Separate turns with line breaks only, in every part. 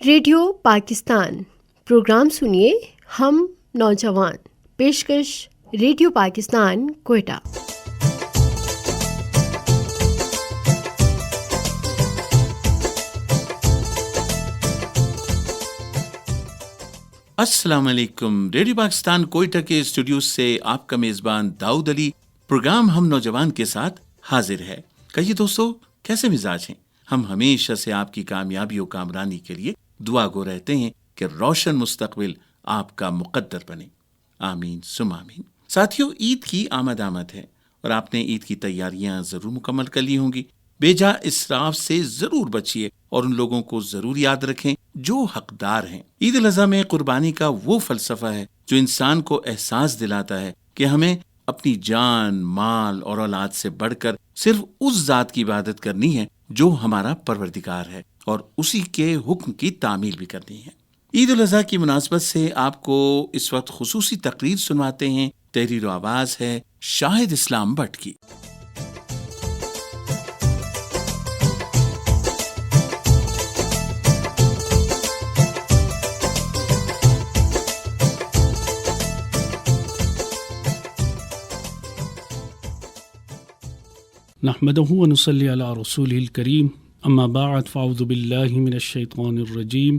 Radio Pakistan programme سنیے ہم نوجوان، پیشکش ریڈیو پاکستان کوئٹہ۔
السلام علیکم۔ ریڈیو پاکستان کوئٹہ کے اسٹوڈیو سے آپ کا میزبان داؤد علی پروگرام ہم نوجوان کے ساتھ حاضر ہے۔ کہیے دوستو، کیسے مزاج ہیں؟ ہم ہمیشہ سے آپ کی کامیابی و کامرانی کے لیے دعا گو رہتے ہیں کہ روشن مستقبل آپ کا مقدر بنے، آمین ثم آمین۔ ساتھیو، عید کی آمد ہے اور آپ نے عید کی تیاریاں ضرور مکمل کر لی ہوں گی۔ بے جا اسراف سے ضرور بچیے اور ان لوگوں کو ضرور یاد رکھیں جو حقدار ہیں۔ عید الاضحیٰ میں قربانی کا وہ فلسفہ ہے جو انسان کو احساس دلاتا ہے کہ ہمیں اپنی جان، مال اور اولاد سے بڑھ کر صرف اس ذات کی عبادت کرنی ہے جو ہمارا پروردگار ہے، اور اسی کے حکم کی تعمیل بھی کرنی ہے۔ عید الاضحیٰ کی مناسبت سے آپ کو اس وقت خصوصی تقریر سنواتے ہیں۔ تحریر و آواز ہے شاہد اسلام بٹ کی۔
نحمده ونصلي على رسوله الكريم، اما بعد فاعوذ بالله من الشيطان الرجيم،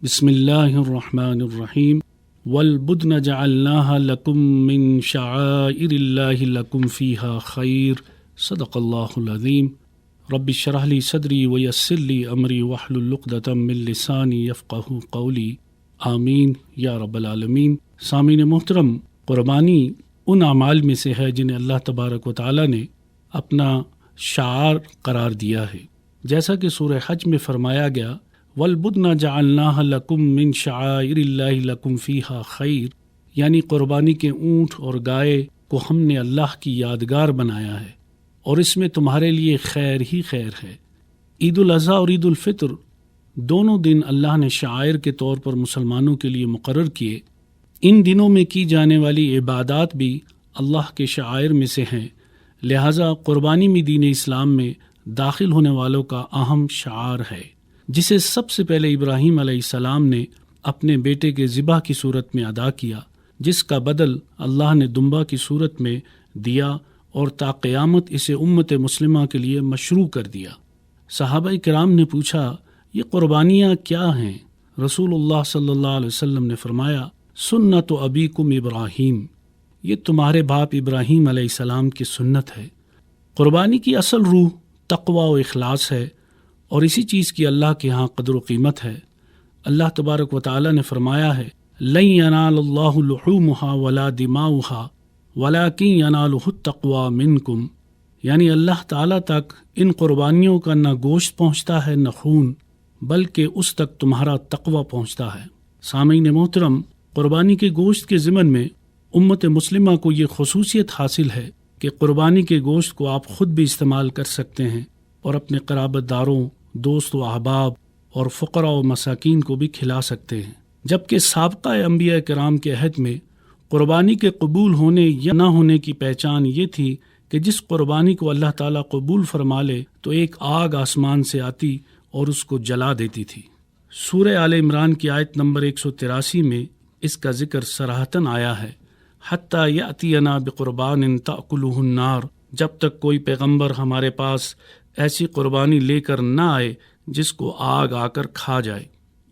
بسم الله الرحمن الرحيم، والبدن جعلناها لكم من شعائر الله لكم فيها خير، صدق الله العظيم۔ رب اشرح لي صدري ويسر لي امري واحلل عقدة من لساني يفقهوا قولي، آمین یا رب العالمین۔ سامعین محترم، قربانی ان اعمال میں سے ہے جنہیں اللہ تبارک و تعالی نے اپنا شعار قرار دیا ہے، جیسا کہ سورہ حج میں فرمایا گیا، وَالْبُدْنَ جَعَلْنَاهَا لَكُم مِّن شَعَائِرِ اللَّهِ لَكُم فِيهَا خَيْرٌ، یعنی قربانی کے اونٹ اور گائے کو ہم نے اللہ کی یادگار بنایا ہے اور اس میں تمہارے لیے خیر ہی خیر ہے۔ عید الاضحیٰ اور عید الفطر دونوں دن اللہ نے شعائر کے طور پر مسلمانوں کے لیے مقرر کیے۔ ان دنوں میں کی جانے والی عبادات بھی اللہ کے شعائر میں سے ہیں، لہٰذا قربانی بھی دین اسلام میں داخل ہونے والوں کا اہم شعار ہے، جسے سب سے پہلے ابراہیم علیہ السلام نے اپنے بیٹے کے ذبح کی صورت میں ادا کیا، جس کا بدل اللہ نے دمبا کی صورت میں دیا اور تا قیامت اسے امت مسلمہ کے لیے مشروع کر دیا۔ صحابہ کرام نے پوچھا، یہ قربانیاں کیا ہیں؟ رسول اللہ صلی اللہ علیہ وسلم نے فرمایا، سنت ابیکم ابراہیم، یہ تمہارے باپ ابراہیم علیہ السلام کی سنت ہے۔ قربانی کی اصل روح تقوی و اخلاص ہے، اور اسی چیز کی اللہ کے ہاں قدر و قیمت ہے۔ اللہ تبارک و تعالی نے فرمایا ہے، لن ینال اللہ لحومها ولا دماؤها ولکن ینالہ التقوی منکم، یعنی اللہ تعالیٰ تک ان قربانیوں کا نہ گوشت پہنچتا ہے نہ خون، بلکہ اس تک تمہارا تقوی پہنچتا ہے۔ سامعین محترم، قربانی کے گوشت کے ضمن میں امت مسلمہ کو یہ خصوصیت حاصل ہے کہ قربانی کے گوشت کو آپ خود بھی استعمال کر سکتے ہیں اور اپنے قرابت داروں، دوست و احباب اور فقراء و مساکین کو بھی کھلا سکتے ہیں، جبکہ سابقہ انبیاء کرام کے عہد میں قربانی کے قبول ہونے یا نہ ہونے کی پہچان یہ تھی کہ جس قربانی کو اللہ تعالیٰ قبول فرما لے تو ایک آگ آسمان سے آتی اور اس کو جلا دیتی تھی۔ سورہ آل عمران کی آیت نمبر 183 میں اس کا ذکر صراحتاً آیا ہے، حتیٰ یأتینا بقربان تأکلہ النار، جب تک کوئی پیغمبر ہمارے پاس ایسی قربانی لے کر نہ آئے جس کو آگ آ کر کھا جائے۔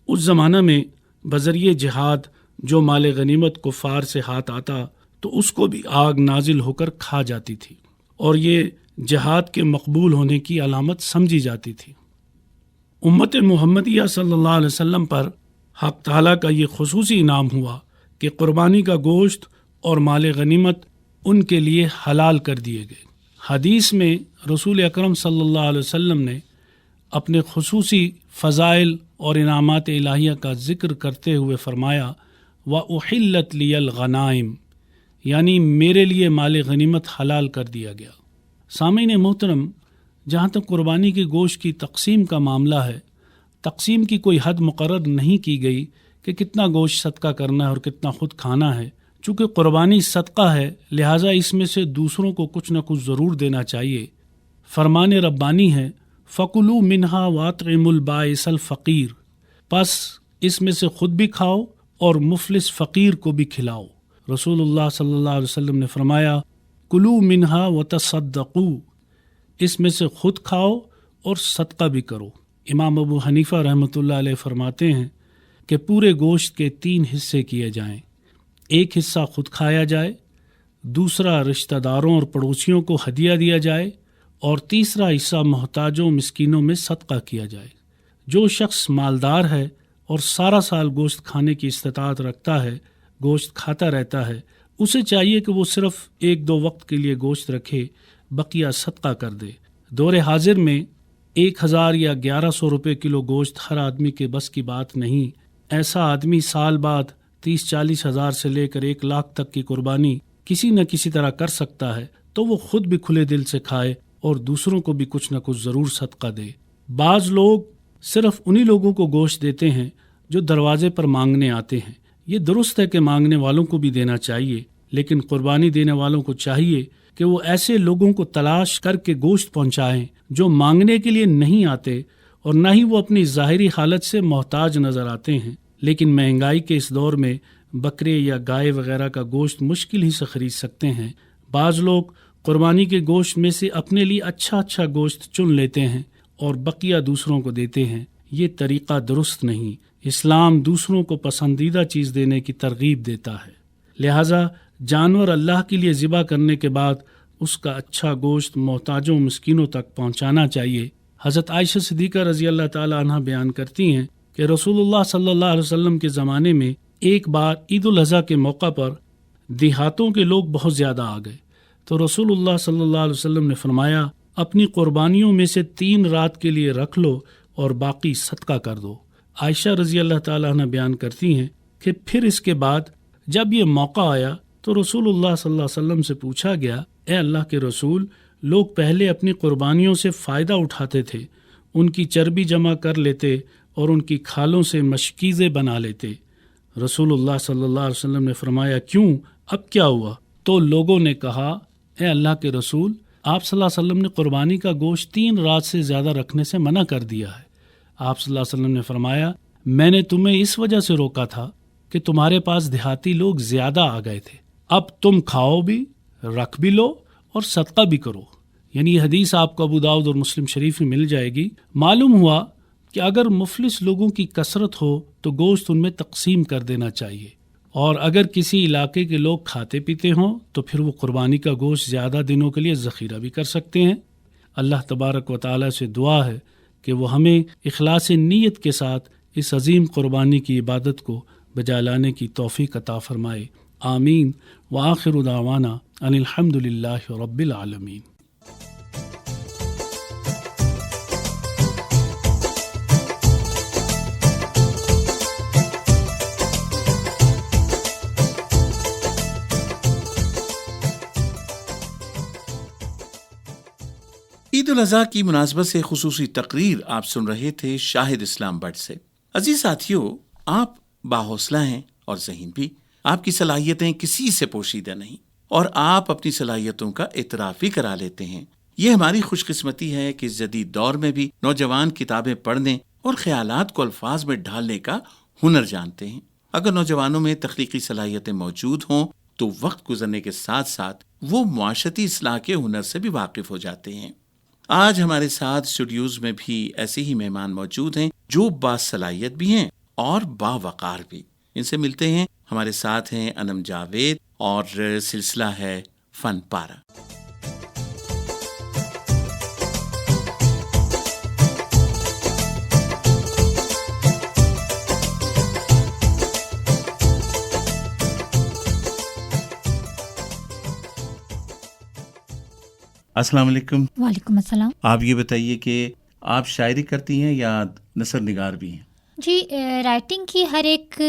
اس زمانہ میں بذریعہ جہاد جو مال غنیمت کفار سے ہاتھ آتا تو اس کو بھی آگ نازل ہو کر کھا جاتی تھی، اور یہ جہاد کے مقبول ہونے کی علامت سمجھی جاتی تھی۔ امت محمدیہ صلی اللہ علیہ وسلم پر حق تعالیٰ کا یہ خصوصی انعام ہوا کہ قربانی کا گوشت اور مال غنیمت ان کے لیے حلال کر دیے گئے۔ حدیث میں رسول اکرم صلی اللہ علیہ وسلم نے اپنے خصوصی فضائل اور انعامات الہیہ کا ذکر کرتے ہوئے فرمایا، وَأُحِلَّتْ لِيَ الْغَنَائِمُ، یعنی میرے لیے مال غنیمت حلال کر دیا گیا۔ سامعین محترم، جہاں تک قربانی کے گوشت کی تقسیم کا معاملہ ہے، تقسیم کی کوئی حد مقرر نہیں کی گئی کہ کتنا گوشت صدقہ کرنا ہے اور کتنا خود کھانا ہے۔ چونکہ قربانی صدقہ ہے، لہٰذا اس میں سے دوسروں کو کچھ نہ کچھ ضرور دینا چاہیے۔ فرمان ربانی ہے، فَكُلُوا مِنْهَا وَأَطْعِمُوا الْبَائِسَ الْفَقِيرَ، پس اس میں سے خود بھی کھاؤ اور مفلس فقیر کو بھی کھلاؤ۔ رسول اللہ صلی اللہ علیہ وسلم نے فرمایا کلو منہا وتصدقو، اس میں سے خود کھاؤ اور صدقہ بھی کرو۔ امام ابو حنیفہ رحمۃ اللہ علیہ فرماتے ہیں کہ پورے گوشت کے 3 حصے کیے جائیں، ایک حصہ خود کھایا جائے، دوسرا رشتہ داروں اور پڑوسیوں کو ہدیہ دیا جائے، اور تیسرا حصہ محتاجوں مسکینوں میں صدقہ کیا جائے۔ جو شخص مالدار ہے اور سارا سال گوشت کھانے کی استطاعت رکھتا ہے، گوشت کھاتا رہتا ہے، اسے چاہیے کہ وہ صرف 1-2 وقت کے لیے گوشت رکھے، بقیہ صدقہ کر دے۔ دور حاضر میں 1000 یا 1100 روپے کلو گوشت ہر آدمی کے بس کی بات نہیں۔ ایسا آدمی سال بعد 30-40 ہزار سے لے کر 1 لاکھ تک کی قربانی کسی نہ کسی طرح کر سکتا ہے، تو وہ خود بھی کھلے دل سے کھائے اور دوسروں کو بھی کچھ نہ کچھ ضرور صدقہ دے۔ بعض لوگ صرف انہی لوگوں کو گوشت دیتے ہیں جو دروازے پر مانگنے آتے ہیں۔ یہ درست ہے کہ مانگنے والوں کو بھی دینا چاہیے، لیکن قربانی دینے والوں کو چاہیے کہ وہ ایسے لوگوں کو تلاش کر کے گوشت پہنچائیں جو مانگنے کے لیے نہیں آتے، اور نہ ہی وہ اپنی ظاہری حالت سے محتاج نظر آتے ہیں، لیکن مہنگائی کے اس دور میں بکرے یا گائے وغیرہ کا گوشت مشکل ہی سے خرید سکتے ہیں۔ بعض لوگ قربانی کے گوشت میں سے اپنے لیے اچھا گوشت چن لیتے ہیں اور بقیہ دوسروں کو دیتے ہیں۔ یہ طریقہ درست نہیں۔ اسلام دوسروں کو پسندیدہ چیز دینے کی ترغیب دیتا ہے، لہٰذا جانور اللہ کے لیے ذبح کرنے کے بعد اس کا اچھا گوشت محتاجوں مسکینوں تک پہنچانا چاہیے۔ حضرت عائشہ صدیقہ رضی اللہ تعالی عنہ بیان کرتی ہیں کہ رسول اللہ صلی اللہ علیہ وسلم کے زمانے میں ایک بار عید الاضحیٰ کے موقع پر دیہاتوں کے لوگ بہت زیادہ آ گئے، تو رسول اللہ صلی اللہ علیہ وسلم نے فرمایا اپنی قربانیوں میں سے 3 رات کے لیے رکھ لو اور باقی صدقہ کر دو۔ عائشہ رضی اللہ تعالی عنہ بیان کرتی ہیں کہ پھر اس کے بعد جب یہ موقع آیا تو رسول اللہ صلی اللہ علیہ وسلم سے پوچھا گیا، اے اللہ کے رسول، لوگ پہلے اپنی قربانیوں سے فائدہ اٹھاتے تھے، ان کی چربی جمع کر لیتے اور ان کی کھالوں سے مشکیزیں بنا لیتے۔ رسول اللہ صلی اللہ علیہ وسلم نے فرمایا کیوں، اب کیا ہوا؟ تو لوگوں نے کہا، اے اللہ کے رسول، آپ صلی اللہ علیہ وسلم نے قربانی کا گوشت 3 رات سے زیادہ رکھنے سے منع کر دیا ہے۔ آپ صلی اللہ علیہ وسلم نے فرمایا میں نے تمہیں اس وجہ سے روکا تھا کہ تمہارے پاس دیہاتی لوگ زیادہ آ گئے تھے، اب تم کھاؤ بھی، رکھ بھی لو اور صدقہ بھی کرو۔ یعنی یہ حدیث آپ کو ابو داؤد اور مسلم شریف میں مل جائے گی۔ معلوم ہوا کہ اگر مفلس لوگوں کی کثرت ہو تو گوشت ان میں تقسیم کر دینا چاہیے، اور اگر کسی علاقے کے لوگ کھاتے پیتے ہوں تو پھر وہ قربانی کا گوشت زیادہ دنوں کے لیے ذخیرہ بھی کر سکتے ہیں۔ اللہ تبارک و تعالیٰ سے دعا ہے کہ وہ ہمیں اخلاص نیت کے ساتھ اس عظیم قربانی کی عبادت کو بجا لانے کی توفیق عطا فرمائے، آمین۔ وآخر دعوانا ان الحمد للہ رب العالمین۔
عید الاضحیٰ کی مناسبت سے خصوصی تقریر آپ سن رہے تھے شاہد اسلام بٹ سے۔ عزیز ساتھیو، آپ باحوصلہ ہیں اور ذہین بھی، آپ کی صلاحیتیں کسی سے پوشیدہ نہیں، اور آپ اپنی صلاحیتوں کا اعتراف بھی کرا لیتے ہیں۔ یہ ہماری خوش قسمتی ہے کہ اس جدید دور میں بھی نوجوان کتابیں پڑھنے اور خیالات کو الفاظ میں ڈھالنے کا ہنر جانتے ہیں۔ اگر نوجوانوں میں تخلیقی صلاحیتیں موجود ہوں تو وقت گزرنے کے ساتھ ساتھ وہ معاشرتی اصلاح کے ہنر سے بھی واقف ہو جاتے ہیں۔ آج ہمارے ساتھ اسٹوڈیوز میں بھی ایسے ہی مہمان موجود ہیں جو باصلاحیت بھی ہیں اور باوقار بھی۔ ان سے ملتے ہیں۔ ہمارے ساتھ ہیں انم جاوید اور سلسلہ ہے فن پارہ۔ السلام علیکم۔
وعلیکم السلام۔
آپ یہ بتائیے کہ آپ شاعری کرتی ہیں یا نثر نگار بھی ہیں؟
جی، رائٹنگ کی ہر ایک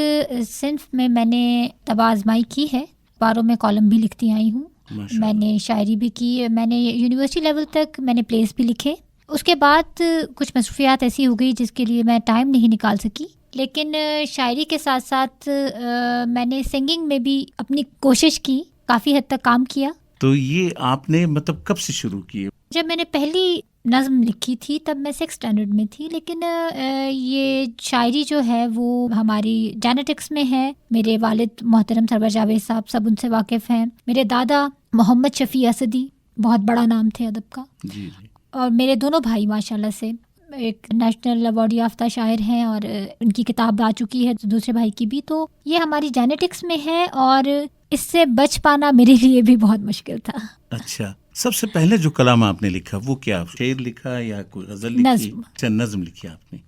صنف میں نے آزمائی کی ہے۔ اخباروں میں کالم بھی لکھتی آئی ہوں، میں نے شاعری بھی کی، میں نے یونیورسٹی لیول تک میں نے پلیز بھی لکھے۔ اس کے بعد کچھ مصروفیات ایسی ہو گئی جس کے لیے میں ٹائم نہیں نکال سکی، لیکن شاعری کے ساتھ ساتھ میں نے سنگنگ میں بھی اپنی کوشش کی، کافی حد تک کام کیا۔
تو یہ آپ نے مطلب کب سے شروع کیے؟
جب میں نے پہلی نظم لکھی تھی تب میں 6th اسٹینڈرڈ میں تھی، لیکن یہ شاعری جو ہے وہ ہماری جینیٹکس میں ہے. میرے والد محترم سرور جاوید صاحب سب ان سے واقف ہیں. میرے دادا محمد شفیع اسدی، بہت بڑا نام تھے ادب کا.
جی جی.
اور میرے دونوں بھائی ماشاء اللہ سے ایک نیشنل ایوارڈ یافتہ شاعر ہیں، اور ان کی کتاب آ چکی ہے دوسرے بھائی کی بھی. تو یہ ہماری جینیٹکس میں ہے اور اس سے بچ پانا میرے لیے بھی بہت مشکل تھا.
اچھا، سب سے پہلے جو کلام آپ نے لکھا وہ کیا، شعر لکھا یا کوئی غزل لکھی؟
نظم.
اچھا، نظم لکھی آپ نے.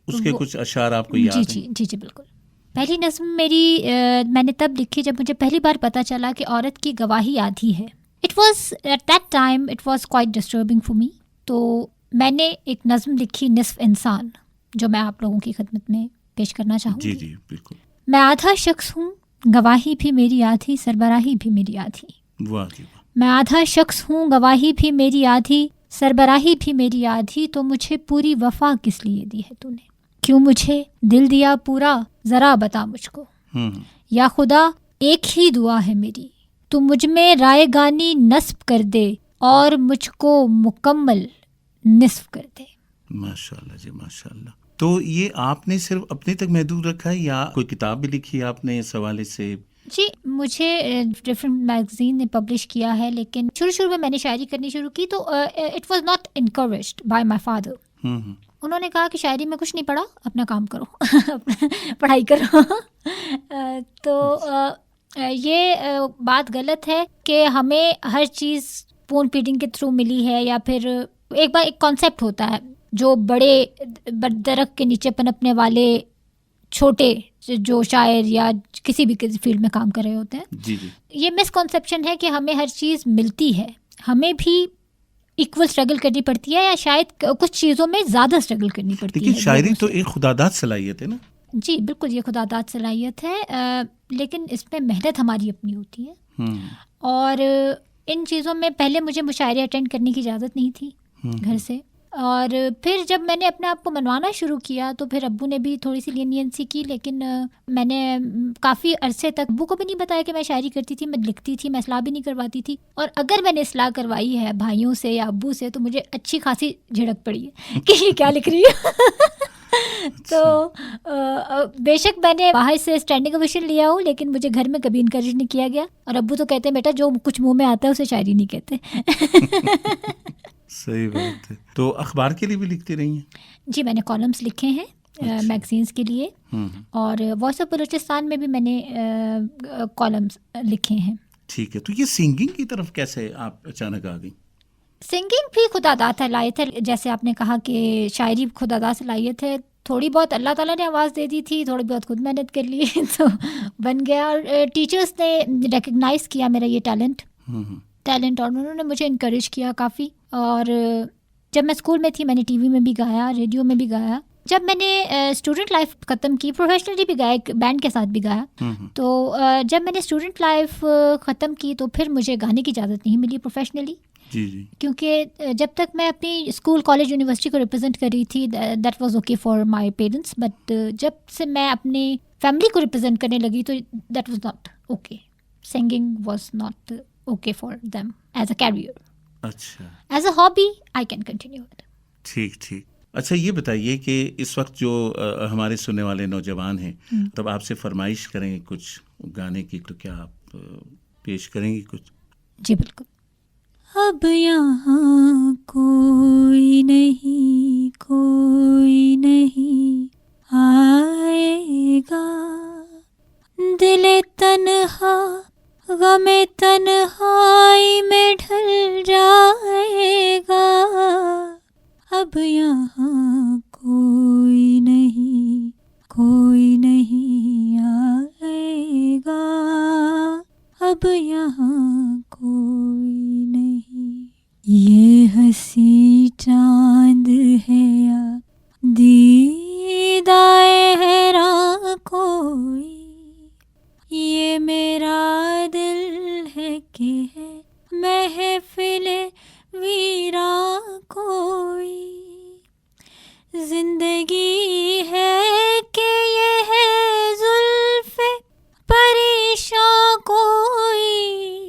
اس کے کچھ اشعار آپ کو
جی
یاد ہیں؟
جی جی جی بالکل. پہلی نظم میری میں نے تب لکھی جب مجھے پہلی بار پتہ چلا کہ عورت کی گواہی آدھی ہے. It was at that time it was quite disturbing for me. تو میں نے ایک نظم لکھی نصف انسان، جو میں آپ لوگوں کی خدمت میں پیش کرنا چاہوں گی.
جی جی بالکل.
میں آدھا شخص ہوں، گواہی بھی میری آدھی، سربراہی بھی میری آدھی.
واہ جی واہ.
میں آدھا شخص ہوں، گواہی بھی میری آدھی، سربراہی بھی میری آدھی. تو مجھے پوری وفا کس لیے دی ہے تو نے؟ کیوں مجھے دل دیا پورا، ذرا بتا مجھ کو. یا خدا ایک ہی دعا ہے میری، تو مجھ میں رائے گانی نصب کر دے اور مجھ کو مکمل نصف کر دے.
ماشاء اللہ جی ماشاء اللہ. تو یہ آپ نے صرف اپنے تک محدود رکھا ہے یا کوئی کتاب بھی لکھی آپ نے اس حوالے سے؟
جی مجھے ڈفرینٹ میگزین نے پبلش کیا ہے، لیکن شروع میں نے شاعری کرنی شروع کی تو it was not encouraged by my father. انہوں نے کہا کہ شاعری میں کچھ نہیں پڑھا، اپنا کام کرو، پڑھائی کرو. تو یہ بات غلط ہے کہ ہمیں ہر چیز پون پیڈنگ کے تھرو ملی ہے، یا پھر ایک بار ایک کانسیپٹ ہوتا ہے جو بڑے درخت کے نیچے پنپنے والے چھوٹے جو شاعر یا کسی بھی فیلڈ میں کام کر رہے ہوتے ہیں.
جی جی.
یہ مس کنسیپشن ہے کہ ہمیں ہر چیز ملتی ہے، ہمیں بھی ایکول اسٹرگل کرنی پڑتی ہے، یا شاید کچھ چیزوں میں زیادہ اسٹرگل کرنی پڑتی ہے.
لیکن شاعری تو ایک خداداد صلاحیت ہے نا؟
جی بالکل، یہ خداداد صلاحیت ہے، لیکن اس میں محنت ہماری اپنی ہوتی ہے. اور ان چیزوں میں پہلے مجھے مشاعرے اٹینڈ کرنے کی اجازت نہیں تھی گھر سے، اور پھر جب میں نے اپنے آپ کو منوانا شروع کیا تو پھر ابو نے بھی تھوڑی سی لینینسی کی. لیکن میں نے کافی عرصے تک ابو کو بھی نہیں بتایا کہ میں شاعری کرتی تھی، میں لکھتی تھی، میں اصلاح بھی نہیں کرواتی تھی. اور اگر میں نے اصلاح کروائی ہے بھائیوں سے یا ابو سے تو مجھے اچھی خاصی جھڑک پڑی ہے کہ یہ کیا لکھ رہی ہے. تو بے شک میں نے باہر سے اسٹینڈنگ اویشن لیا ہوں، لیکن مجھے گھر میں کبھی انکریج نہیں کیا گیا. اور ابو تو کہتے ہیں بیٹا جو کچھ منہ میں آتا ہے اسے شاعری نہیں کہتے.
صحیح بات ہے. تو اخبار کے لیے بھی لکھتی رہی ہیں؟
جی میں نے کالمس لکھے ہیں میگزینس کے لیے، اور وائس آف بلوچستان میں بھی میں نے کالمس لکھے ہیں.
ٹھیک ہے. تو یہ سنگنگ کی طرف کیسے آپ اچانک آ گئی؟
سنگنگ بھی خداداد صلاحیت ہے، جیسے آپ نے کہا کہ شاعری خداداد صلاحیت ہے. تھوڑی بہت اللہ تعالیٰ نے آواز دے دی تھی، تھوڑی بہت خود محنت کر لی تو بن گیا. اور ٹیچرس نے ریکگنائز کیا میرا یہ ٹیلنٹ، اور انہوں نے مجھے انکریج کیا کافی. اور جب میں اسکول میں تھی میں نے ٹی وی میں بھی گایا، ریڈیو میں بھی گایا. جب میں نے اسٹوڈنٹ لائف ختم کی، پروفیشنلی بھی گایا، بینڈ کے ساتھ بھی گایا. تو جب میں نے اسٹوڈنٹ لائف ختم کی تو پھر مجھے گانے کی اجازت نہیں ملی پروفیشنلی.
جی جی.
کیونکہ جب تک میں اپنی اسکول کالج یونیورسٹی کو ریپرزینٹ کر رہی تھی that was okay for my parents, but جب سے میں اپنی فیملی کو ریپرزینٹ کرنے لگی تو that was not okay. Singing was not okay for them as a career.
اچھا.
As a hobby I can continue it.
ٹھیک ٹھیک. اچھا یہ بتائیے کہ اس وقت جو ہمارے سننے والے نوجوان ہیں تب آپ سے فرمائش کریں گے کچھ گانے کی، تو کیا آپ پیش کریں گی کچھ؟
جی بالکل. اب یہاں کوئی نہیں، کوئی نہیں آئے گا، دل تنہا غم تنہائی میں ڈھل جائے گا. اب یہاں کوئی نہیں، کوئی نہیں آئے گا، اب یہاں کوئی نہیں. یہ ہنسی چاند ہے یا دیدائے حیراں کوئی، یہ میرا دل ہے کہ ہے محفل ویراں کوئی. زندگی ہے کہ یہ ہے زلف پریشاں کوئی،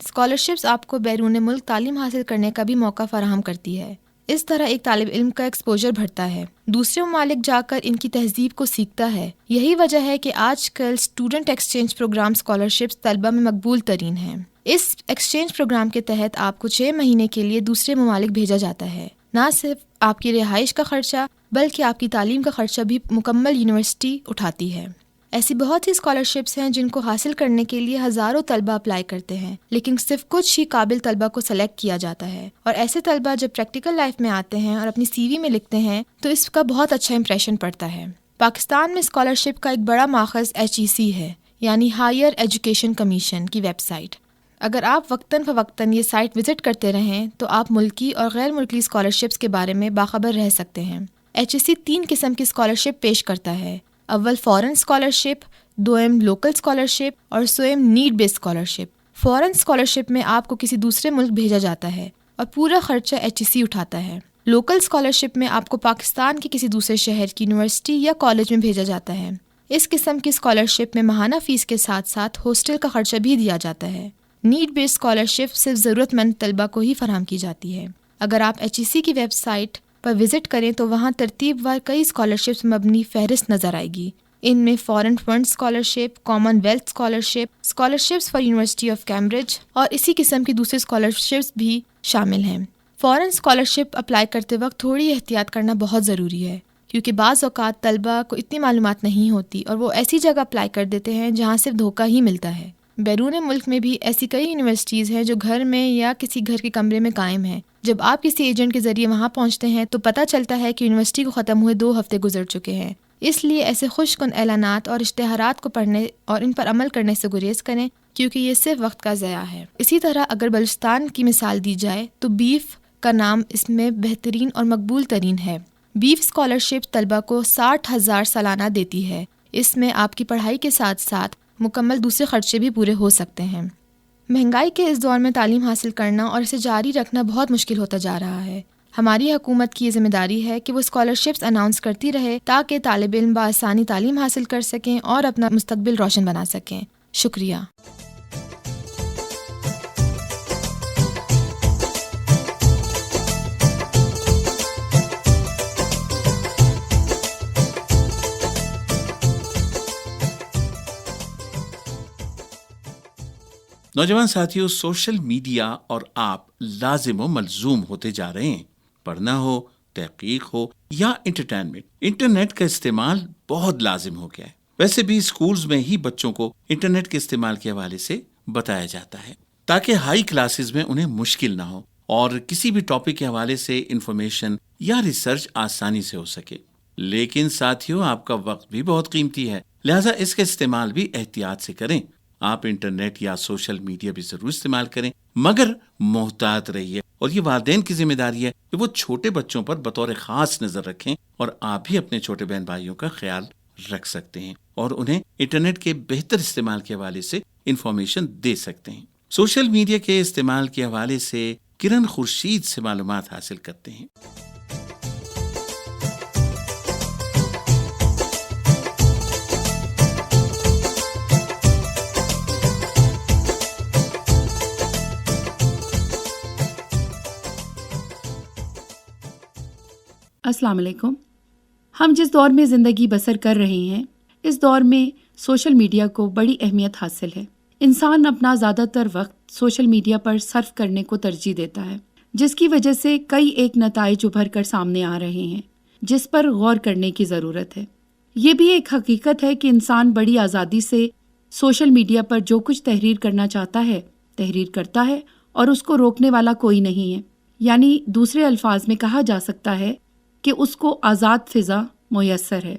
اسکالرشپس آپ کو بیرون ملک تعلیم حاصل کرنے کا بھی موقع فراہم کرتی ہے۔ اس طرح ایک طالب علم کا ایکسپوجر بڑھتا ہے، دوسرے ممالک جا کر ان کی تہذیب کو سیکھتا ہے۔ یہی وجہ ہے کہ آج کل اسٹوڈنٹ ایکسچینج پروگرام اسکالرشپس طلبہ میں مقبول ترین ہیں۔ اس ایکسچینج پروگرام کے تحت آپ کو 6 مہینے کے لیے دوسرے ممالک بھیجا جاتا ہے۔ نہ صرف آپ کی رہائش کا خرچہ بلکہ آپ کی تعلیم کا خرچہ بھی مکمل یونیورسٹی اٹھاتی ہے۔ ایسی بہت سی اسکالرشپس ہیں جن کو حاصل کرنے کے لیے ہزاروں طلبہ اپلائی کرتے ہیں، لیکن صرف کچھ ہی قابل طلبہ کو سلیکٹ کیا جاتا ہے، اور ایسے طلبہ جب پریکٹیکل لائف میں آتے ہیں اور اپنی سی وی میں لکھتے ہیں تو اس کا بہت اچھا امپریشن پڑتا ہے۔ پاکستان میں اسکالرشپ کا ایک بڑا ماخذ HEC ہے، یعنی ہائر ایجوکیشن کمیشن کی ویب سائٹ۔ اگر آپ وقتاً فوقتاً یہ سائٹ وزٹ کرتے رہیں تو آپ ملکی اور غیر ملکی اسکالرشپس کے بارے میں باخبر رہ سکتے ہیں۔ HEC 3 قسم کی اسکالرشپ پیش کرتا ہے، اول فورن اسکالرشپ، دوم لوکل اسکالرشپ اور سوم نیڈ بیس اسکالرشپ۔ فورن اسکالرشپ میں آپ کو کسی دوسرے ملک بھیجا جاتا ہے اور پورا خرچہ HEC اٹھاتا ہے۔ لوکل اسکالرشپ میں آپ کو پاکستان کے کسی دوسرے شہر کی یونیورسٹی یا کالج میں بھیجا جاتا ہے۔ اس قسم کی اسکالرشپ میں ماہانہ فیس کے ساتھ ساتھ ہاسٹل کا خرچہ بھی دیا جاتا ہے۔ نیڈ بیس اسکالرشپ صرف ضرورت مند طلبہ کو ہی فراہم کی جاتی ہے۔ اگر آپ HEC کی ویب سائٹ پر وزٹ کریں تو وہاں ترتیب وار کئی اسکالرشپس مبنی فہرست نظر آئے گی۔ ان میں foreign fund scholarship, common wealth scholarship, scholarships for university of Cambridge اور اسی قسم کی دوسری اسکالرشپس بھی شامل ہیں۔ فارن اسکالرشپ اپلائی کرتے وقت تھوڑی احتیاط کرنا بہت ضروری ہے، کیونکہ بعض اوقات طلبہ کو اتنی معلومات نہیں ہوتی اور وہ ایسی جگہ اپلائی کر دیتے ہیں جہاں صرف دھوکہ ہی ملتا ہے۔ بیرون ملک میں بھی ایسی کئی یونیورسٹیز ہیں جو گھر میں یا کسی گھر کے کمرے میں قائم ہیں۔ جب آپ کسی ایجنٹ کے ذریعے وہاں پہنچتے ہیں تو پتہ چلتا ہے کہ یونیورسٹی کو ختم ہوئے 2 ہفتے گزر چکے ہیں۔ اس لیے ایسے خوش کن اعلانات اور اشتہارات کو پڑھنے اور ان پر عمل کرنے سے گریز کریں، کیونکہ یہ صرف وقت کا ضیاع ہے۔ اسی طرح اگر بلوچستان کی مثال دی جائے تو بیف کا نام اس میں بہترین اور مقبول ترین ہے۔ بیف اسکالرشپ طلبہ کو 60,000 سالانہ دیتی ہے۔ اس میں آپ کی پڑھائی کے ساتھ ساتھ مکمل دوسرے خرچے بھی پورے ہو سکتے ہیں۔ مہنگائی کے اس دور میں تعلیم حاصل کرنا اور اسے جاری رکھنا بہت مشکل ہوتا جا رہا ہے۔ ہماری حکومت کی یہ ذمہ داری ہے کہ وہ اسکالرشپس اناؤنس کرتی رہے تاکہ طالب علم بآسانی تعلیم حاصل کر سکیں اور اپنا مستقبل روشن بنا سکیں۔ شکریہ۔
نوجوان ساتھیوں، سوشل میڈیا اور آپ لازم و ملزوم ہوتے جا رہے ہیں۔ پڑھنا ہو، تحقیق ہو یا انٹرٹینمنٹ، انٹرنیٹ کا استعمال بہت لازم ہو گیا ہے۔ ویسے بھی اسکولز میں ہی بچوں کو انٹرنیٹ کے استعمال کے حوالے سے بتایا جاتا ہے تاکہ ہائی کلاسز میں انہیں مشکل نہ ہو اور کسی بھی ٹاپک کے حوالے سے انفارمیشن یا ریسرچ آسانی سے ہو سکے۔ لیکن ساتھیوں، آپ کا وقت بھی بہت قیمتی ہے، لہٰذا اس کا استعمال بھی احتیاط سے کریں۔ آپ انٹرنیٹ یا سوشل میڈیا بھی ضرور استعمال کریں، مگر محتاط رہیے، اور یہ والدین کی ذمہ داری ہے کہ وہ چھوٹے بچوں پر بطور خاص نظر رکھیں، اور آپ بھی اپنے چھوٹے بہن بھائیوں کا خیال رکھ سکتے ہیں اور انہیں انٹرنیٹ کے بہتر استعمال کے حوالے سے انفارمیشن دے سکتے ہیں۔ سوشل میڈیا کے استعمال کے حوالے سے کرن خورشید سے معلومات حاصل کرتے ہیں۔
السلام علیکم۔ ہم جس دور میں زندگی بسر کر رہے ہیں، اس دور میں سوشل میڈیا کو بڑی اہمیت حاصل ہے۔ انسان اپنا زیادہ تر وقت سوشل میڈیا پر صرف کرنے کو ترجیح دیتا ہے، جس کی وجہ سے کئی ایک نتائج ابھر کر سامنے آ رہے ہیں جس پر غور کرنے کی ضرورت ہے۔ یہ بھی ایک حقیقت ہے کہ انسان بڑی آزادی سے سوشل میڈیا پر جو کچھ تحریر کرنا چاہتا ہے تحریر کرتا ہے، اور اس کو روکنے والا کوئی نہیں ہے۔ یعنی دوسرے الفاظ میں کہا جا سکتا ہے کہ اس کو آزاد فضا میسر ہے۔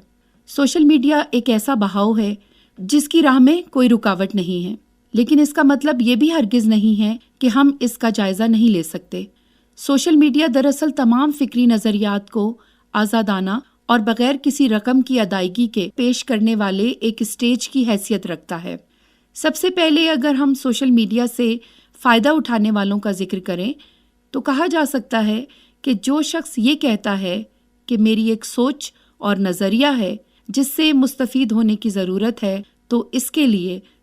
سوشل میڈیا ایک ایسا بہاؤ ہے جس کی راہ میں کوئی رکاوٹ نہیں ہے، لیکن اس کا مطلب یہ بھی ہرگز نہیں ہے کہ ہم اس کا جائزہ نہیں لے سکتے۔ سوشل میڈیا دراصل تمام فکری نظریات کو آزادانہ اور بغیر کسی رقم کی ادائیگی کے پیش کرنے والے ایک اسٹیج کی حیثیت رکھتا ہے۔ سب سے پہلے اگر ہم سوشل میڈیا سے فائدہ اٹھانے والوں کا ذکر کریں تو کہا جا سکتا ہے کہ جو شخص یہ کہتا ہے کہ میری ایک سوچ اور نظریہ ہے جس سے مستفید ہونے کی ضرورت ہے، تو اس کے لیے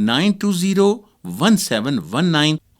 92017119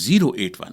081।